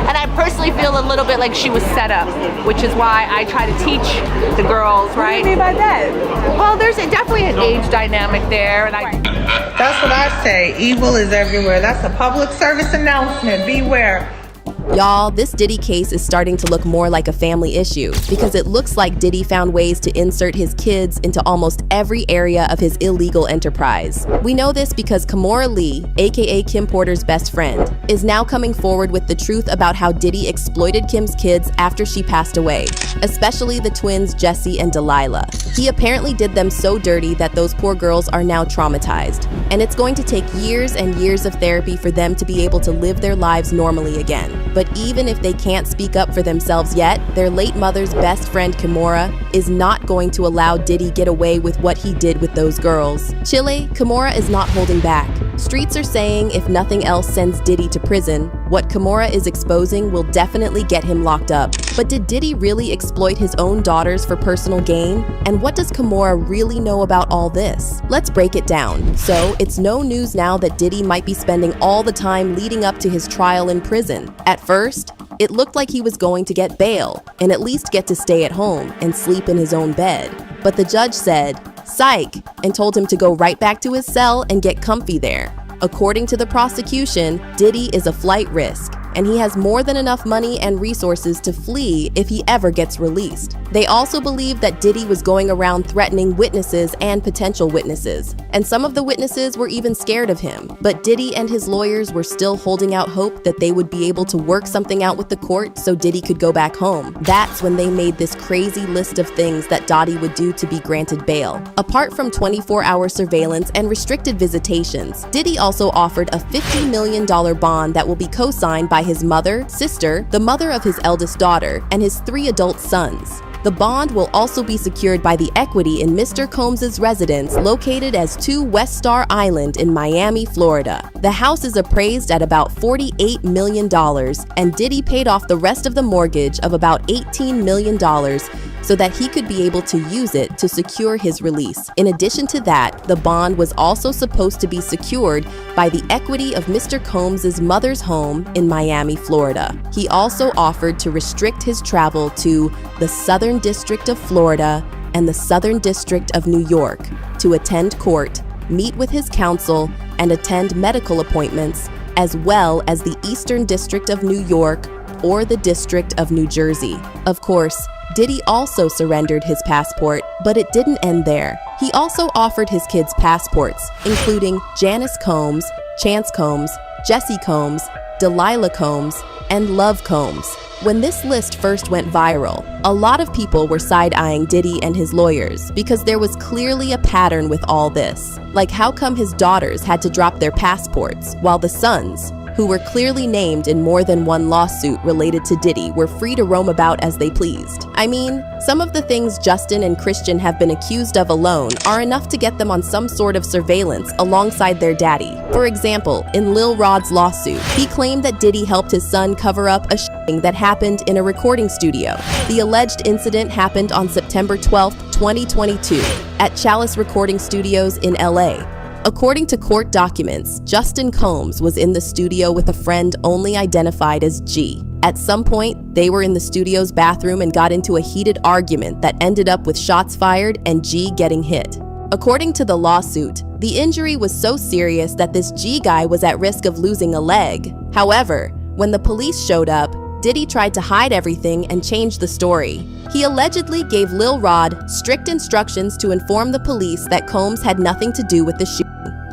And I personally feel a little bit like she was set up, which is why I try to teach the girls, right? What do you mean by that? Well, there's definitely an age dynamic there, and That's what I say. Evil is everywhere. That's a public service announcement. Beware. Y'all, this Diddy case is starting to look more like a family issue because it looks like Diddy found ways to insert his kids into almost every area of his illegal enterprise. We know this because Kimora Lee, aka Kim Porter's best friend, is now coming forward with the truth about how Diddy exploited Kim's kids after she passed away, especially the twins Jesse and D'Lila. He apparently did them so dirty that those poor girls are now traumatized, and it's going to take years and years of therapy for them to be able to live their lives normally again. But even if they can't speak up for themselves yet, their late mother's best friend Kimora is not going to allow Diddy get away with what he did with those girls. Chile, Kimora is not holding back. Streets are saying if nothing else sends Diddy to prison, what Kimora is exposing will definitely get him locked up. But did Diddy really exploit his own daughters for personal gain? And what does Kimora really know about all this? Let's break it down. So, it's no news now that Diddy might be spending all the time leading up to his trial in prison. At first, it looked like he was going to get bail and at least get to stay at home and sleep in his own bed. But the judge said, "Psych," and told him to go right back to his cell and get comfy there. According to the prosecution, Diddy is a flight risk, and he has more than enough money and resources to flee if he ever gets released. They also believe that Diddy was going around threatening witnesses and potential witnesses, and some of the witnesses were even scared of him. But Diddy and his lawyers were still holding out hope that they would be able to work something out with the court so Diddy could go back home. That's when they made this crazy list of things that Diddy would do to be granted bail. Apart from 24-hour surveillance and restricted visitations, Diddy also offered a $50 million bond that will be co-signed by his mother, sister, the mother of his eldest daughter, and his 3 adult sons. The bond will also be secured by the equity in Mr. Combs's residence located as 2 West Star Island in Miami, Florida. The house is appraised at about $48 million, and Diddy paid off the rest of the mortgage of about $18 million so that he could be able to use it to secure his release. In addition to that, the bond was also supposed to be secured by the equity of Mr. Combs's mother's home in Miami, Florida. He also offered to restrict his travel to the Southern District of Florida and the Southern District of New York to attend court, meet with his counsel, and attend medical appointments, as well as the Eastern District of New York or the District of New Jersey. Of course, Diddy also surrendered his passport, but it didn't end there. He also offered his kids passports, including Janice Combs, Chance Combs, Jesse Combs, D'Lila Combs, and Love Combs. When this list first went viral, a lot of people were side-eyeing Diddy and his lawyers because there was clearly a pattern with all this. Like, how come his daughters had to drop their passports while the sons, who were clearly named in more than one lawsuit related to Diddy, were free to roam about as they pleased? I mean, some of the things Justin and Christian have been accused of alone are enough to get them on some sort of surveillance alongside their daddy. For example, in Lil Rod's lawsuit, he claimed that Diddy helped his son cover up a shooting that happened in a recording studio. The alleged incident happened on September 12, 2022, at Chalice Recording Studios in LA. According to court documents, Justin Combs was in the studio with a friend only identified as G. At some point, they were in the studio's bathroom and got into a heated argument that ended up with shots fired and G getting hit. According to the lawsuit, the injury was so serious that this G guy was at risk of losing a leg. However, when the police showed up, Diddy tried to hide everything and change the story. He allegedly gave Lil Rod strict instructions to inform the police that Combs had nothing to do with the shooting.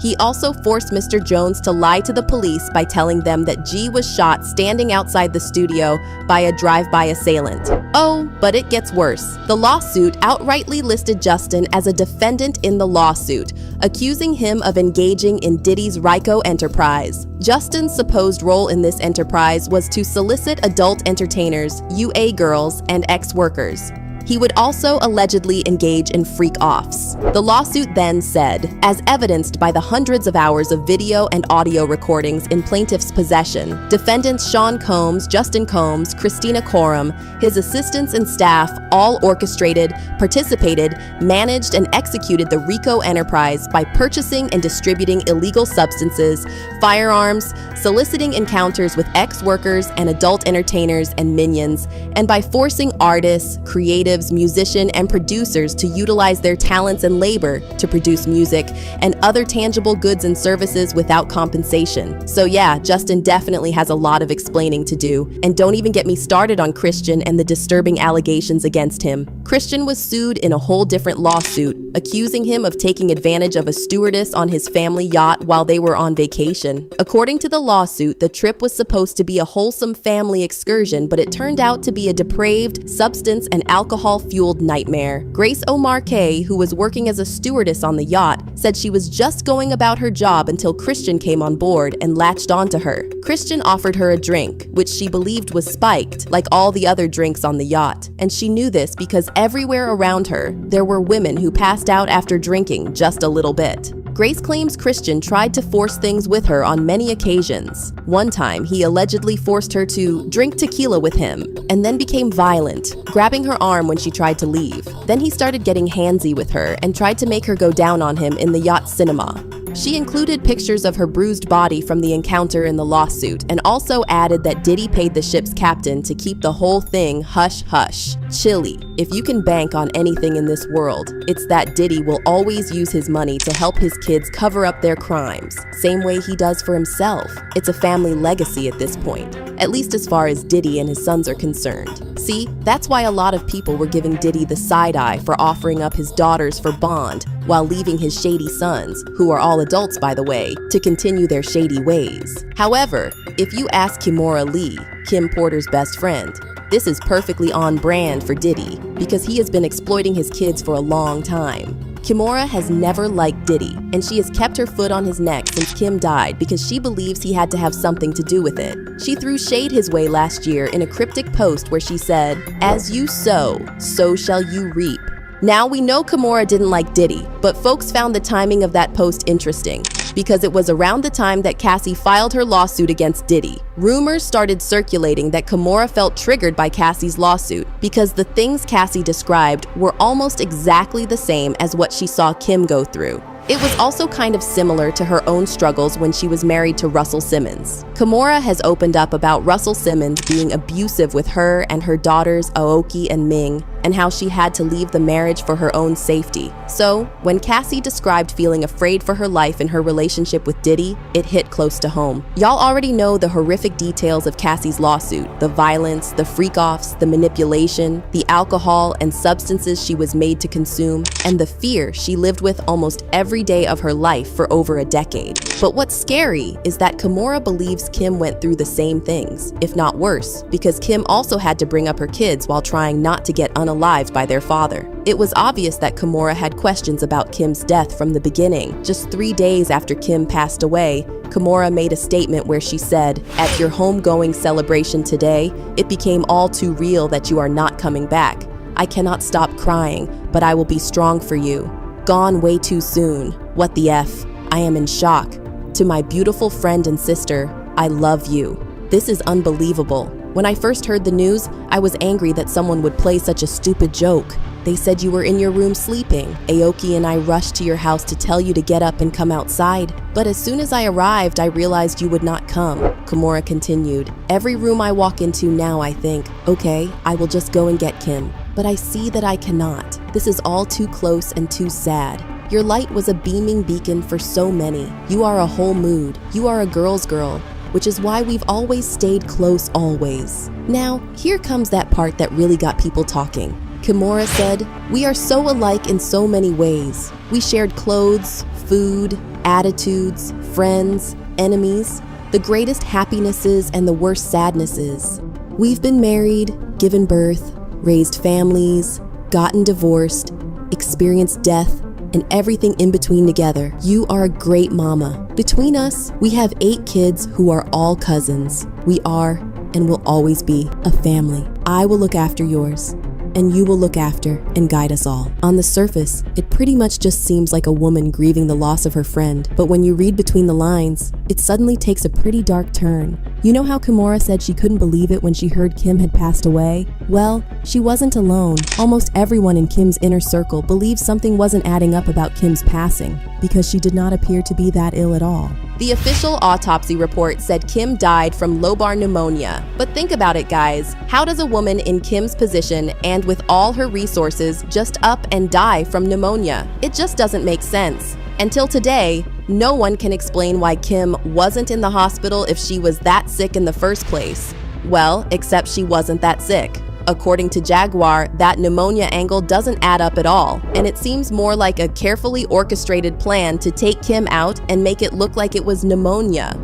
He also forced Mr. Jones to lie to the police by telling them that G was shot standing outside the studio by a drive-by assailant. Oh, but it gets worse. The lawsuit outrightly listed Justin as a defendant in the lawsuit, accusing him of engaging in Diddy's Ryko enterprise. Justin's supposed role in this enterprise was to solicit adult entertainers, UA girls, and ex-workers. He would also allegedly engage in freak-offs. The lawsuit then said, as evidenced by the hundreds of hours of video and audio recordings in plaintiff's possession, defendants Sean Combs, Justin Combs, Christina Coram, his assistants and staff all orchestrated, participated, managed, and executed the RICO enterprise by purchasing and distributing illegal substances, firearms, soliciting encounters with ex-workers and adult entertainers and minions, and by forcing artists, creatives, musicians, and producers to utilize their talents and labor to produce music and other tangible goods and services without compensation. So yeah, Justin definitely has a lot of explaining to do. And don't even get me started on Christian and the disturbing allegations against him. Christian was sued in a whole different lawsuit, accusing him of taking advantage of a stewardess on his family yacht while they were on vacation. According to the lawsuit, the trip was supposed to be a wholesome family excursion, but it turned out to be a depraved, substance and alcohol-fueled nightmare. Grace O'Marquet, who was working as a stewardess on the yacht, said she was just going about her job until Christian came on board and latched onto her. Christian offered her a drink, which she believed was spiked, like all the other drinks on the yacht. And she knew this because everywhere around her, there were women who passed out after drinking just a little bit. Grace claims Christian tried to force things with her on many occasions. One time, he allegedly forced her to drink tequila with him, and then became violent, grabbing her arm when she tried to leave. Then he started getting handsy with her and tried to make her go down on him in the yacht cinema. She included pictures of her bruised body from the encounter in the lawsuit and also added that Diddy paid the ship's captain to keep the whole thing hush-hush. Chilly. If you can bank on anything in this world, it's that Diddy will always use his money to help his kids cover up their crimes, same way he does for himself. It's a family legacy at this point, at least as far as Diddy and his sons are concerned. See, that's why a lot of people were giving Diddy the side-eye for offering up his daughters for bond while leaving his shady sons, who are all adults by the way, to continue their shady ways. However, if you ask Kimora Lee, Kim Porter's best friend, this is perfectly on brand for Diddy because he has been exploiting his kids for a long time. Kimora has never liked Diddy, and she has kept her foot on his neck since Kim died because she believes he had to have something to do with it. She threw shade his way last year in a cryptic post where she said, "As you sow, so shall you reap." Now we know Kimora didn't like Diddy, but folks found the timing of that post interesting because it was around the time that Cassie filed her lawsuit against Diddy. Rumors started circulating that Kimora felt triggered by Cassie's lawsuit because the things Cassie described were almost exactly the same as what she saw Kim go through. It was also kind of similar to her own struggles when she was married to Russell Simmons. Kimora has opened up about Russell Simmons being abusive with her and her daughters Aoki and Ming, and how she had to leave the marriage for her own safety. So, when Cassie described feeling afraid for her life in her relationship with Diddy, it hit close to home. Y'all already know the horrific details of Cassie's lawsuit, the violence, the freak-offs, the manipulation, the alcohol and substances she was made to consume, and the fear she lived with almost every day of her life for over a decade. But what's scary is that Kimora believes Kim went through the same things, if not worse, because Kim also had to bring up her kids while trying not to get unalived by their father. It was obvious that Kimora had questions about Kim's death from the beginning. Just 3 days after Kim passed away, Kimora made a statement where she said, "At your homegoing celebration today, it became all too real that you are not coming back. I cannot stop crying, but I will be strong for you. Gone way too soon. What the F? I am in shock. To my beautiful friend and sister, I love you." This is unbelievable. When I first heard the news, I was angry that someone would play such a stupid joke. They said you were in your room sleeping. Aoki and I rushed to your house to tell you to get up and come outside. But as soon as I arrived, I realized you would not come. Kimora continued, "Every room I walk into now I think, okay, I will just go and get Kim. But I see that I cannot. This is all too close and too sad. Your light was a beaming beacon for so many. You are a whole mood. You are a girl's girl, which is why we've always stayed close always." Now, here comes that part that really got people talking. Kimora said, "We are so alike in so many ways. We shared clothes, food, attitudes, friends, enemies, the greatest happinesses and the worst sadnesses. We've been married, given birth, raised families, gotten divorced, experienced death, and everything in between together. You are a great mama. Between us, we have 8 kids who are all cousins. We are and will always be a family. I will look after yours. and you will look after and guide us all. On the surface, it pretty much just seems like a woman grieving the loss of her friend, but when you read between the lines, it suddenly takes a pretty dark turn. You know how Kimora said she couldn't believe it when she heard Kim had passed away? Well, she wasn't alone. Almost everyone in Kim's inner circle believed something wasn't adding up about Kim's passing, because she did not appear to be that ill at all. The official autopsy report said Kim died from lobar pneumonia. But think about it, guys. How does a woman in Kim's position and with all her resources just up and die from pneumonia? It just doesn't make sense. Until today, no one can explain why Kim wasn't in the hospital if she was that sick in the first place. Well, except she wasn't that sick. According to Jaguar, that pneumonia angle doesn't add up at all, and it seems more like a carefully orchestrated plan to take Kim out and make it look like it was pneumonia.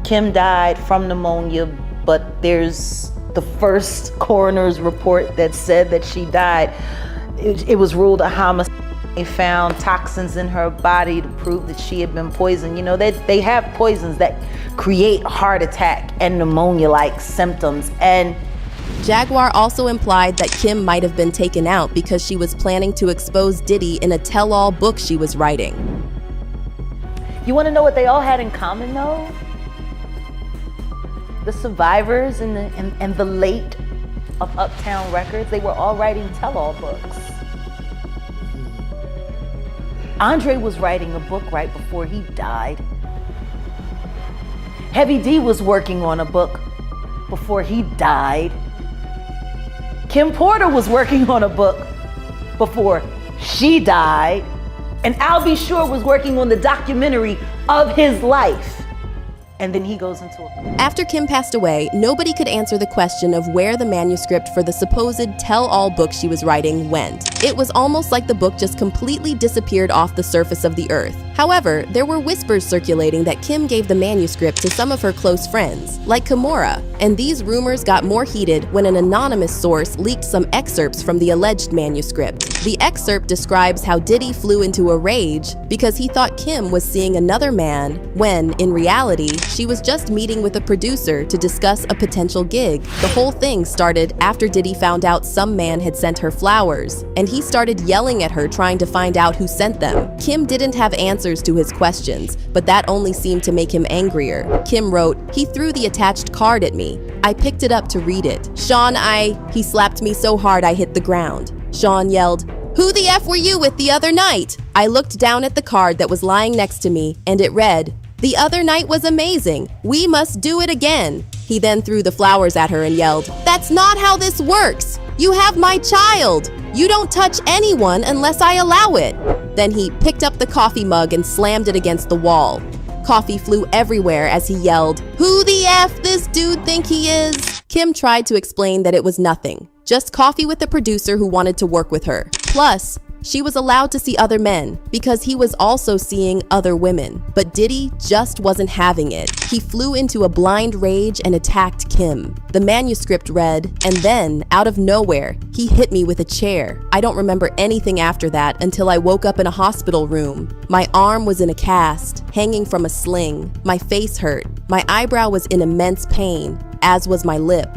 Kim died from pneumonia, but there's the first coroner's report that said that she died. It was ruled a homicide. They found toxins in her body to prove that she had been poisoned. You know, they have poisons that create heart attack and pneumonia-like symptoms. And Jaguar also implied that Kim might have been taken out because she was planning to expose Diddy in a tell-all book she was writing. You want to know what they all had in common, though? The survivors and the late of Uptown Records, they were all writing tell-all books. Andre was writing a book right before he died. Heavy D was working on a book before he died. Kim Porter was working on a book before she died. And Al B. Sure was working on the documentary of his life. And then he goes into it. After Kim passed away, nobody could answer the question of where the manuscript for the supposed tell-all book she was writing went. It was almost like the book just completely disappeared off the surface of the earth. However, there were whispers circulating that Kim gave the manuscript to some of her close friends, like Kimora, and these rumors got more heated when an anonymous source leaked some excerpts from the alleged manuscript. The excerpt describes how Diddy flew into a rage because he thought Kim was seeing another man when, in reality, she was just meeting with a producer to discuss a potential gig. The whole thing started after Diddy found out some man had sent her flowers, and he started yelling at her trying to find out who sent them. Kim didn't have answers to his questions, but that only seemed to make him angrier. Kim wrote, "He threw the attached card at me. I picked it up to read it. He slapped me so hard I hit the ground." Sean yelled, "Who the F were you with the other night?" I looked down at the card that was lying next to me, and it read, "The other night was amazing. We must do it again." He then threw the flowers at her and yelled, "That's not how this works. You have my child. You don't touch anyone unless I allow it." Then he picked up the coffee mug and slammed it against the wall. Coffee flew everywhere as he yelled, "Who the F this dude think he is?" Kim tried to explain that it was nothing, just coffee with the producer who wanted to work with her. Plus, she was allowed to see other men because he was also seeing other women. But Diddy just wasn't having it. He flew into a blind rage and attacked Kim. The manuscript read, "And then, out of nowhere, he hit me with a chair. I don't remember anything after that until I woke up in a hospital room. My arm was in a cast, hanging from a sling. My face hurt. My eyebrow was in immense pain, as was my lip.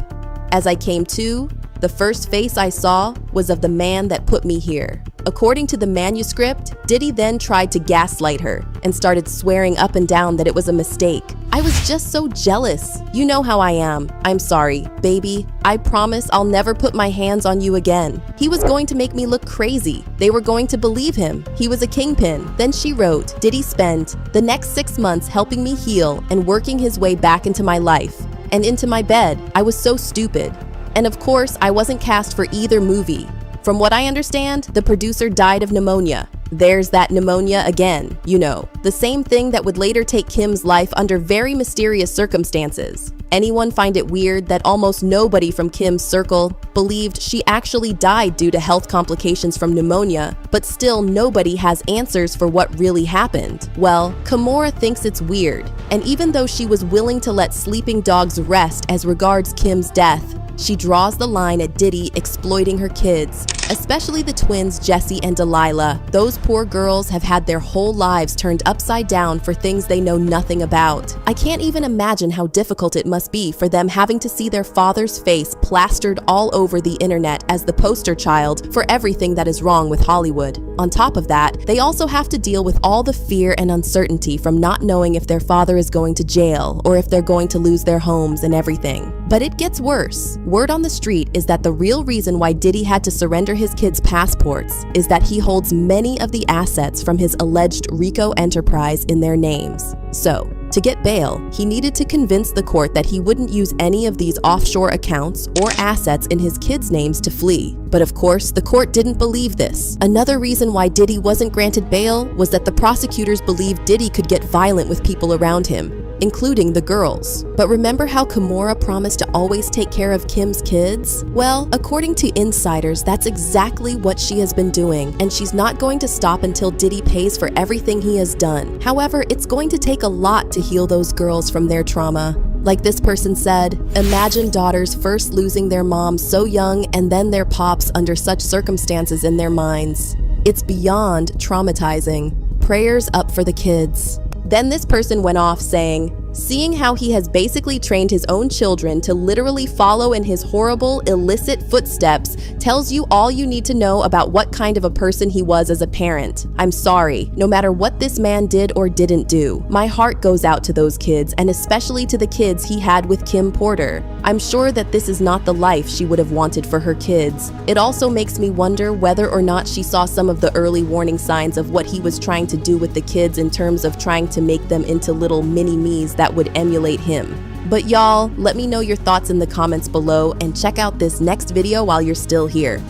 As I came to, the first face I saw was of the man that put me here." According to the manuscript, Diddy then tried to gaslight her and started swearing up and down that it was a mistake. "I was just so jealous. You know how I am. I'm sorry, baby. I promise I'll never put my hands on you again." He was going to make me look crazy. They were going to believe him. He was a kingpin. Then she wrote, "Diddy spent the next 6 months helping me heal and working his way back into my life and into my bed. I was so stupid. And of course, I wasn't cast for either movie. From what I understand, the producer died of pneumonia. There's that pneumonia again, you know. The same thing that would later take Kim's life under very mysterious circumstances. Anyone find it weird that almost nobody from Kim's circle believed she actually died due to health complications from pneumonia, but still nobody has answers for what really happened? Well, Kimora thinks it's weird, and even though she was willing to let sleeping dogs rest as regards Kim's death, she draws the line at Diddy exploiting her kids, especially the twins Jessie and D'Lila. Those poor girls have had their whole lives turned upside down for things they know nothing about. I can't even imagine how difficult it must be for them having to see their father's face plastered all over the internet as the poster child for everything that is wrong with Hollywood. On top of that, they also have to deal with all the fear and uncertainty from not knowing if their father is going to jail or if they're going to lose their homes and everything. But it gets worse. Word on the street is that the real reason why Diddy had to surrender his kids' passports is that he holds many of the assets from his alleged RICO enterprise in their names. So, to get bail, he needed to convince the court that he wouldn't use any of these offshore accounts or assets in his kids' names to flee. But of course, the court didn't believe this. Another reason why Diddy wasn't granted bail was that the prosecutors believed Diddy could get violent with people around him, including the girls. But remember how Kimora promised to always take care of Kim's kids? Well, according to insiders, that's exactly what she has been doing, and she's not going to stop until Diddy pays for everything he has done. However, it's going to take a lot to heal those girls from their trauma. Like this person said, imagine daughters first losing their mom so young and then their pops under such circumstances in their minds. It's beyond traumatizing. Prayers up for the kids. Then this person went off saying, seeing how he has basically trained his own children to literally follow in his horrible, illicit footsteps tells you all you need to know about what kind of a person he was as a parent. I'm sorry, no matter what this man did or didn't do, my heart goes out to those kids and especially to the kids he had with Kim Porter. I'm sure that this is not the life she would have wanted for her kids. It also makes me wonder whether or not she saw some of the early warning signs of what he was trying to do with the kids in terms of trying to make them into little mini-me's that would emulate him. But y'all, let me know your thoughts in the comments below and check out this next video while you're still here.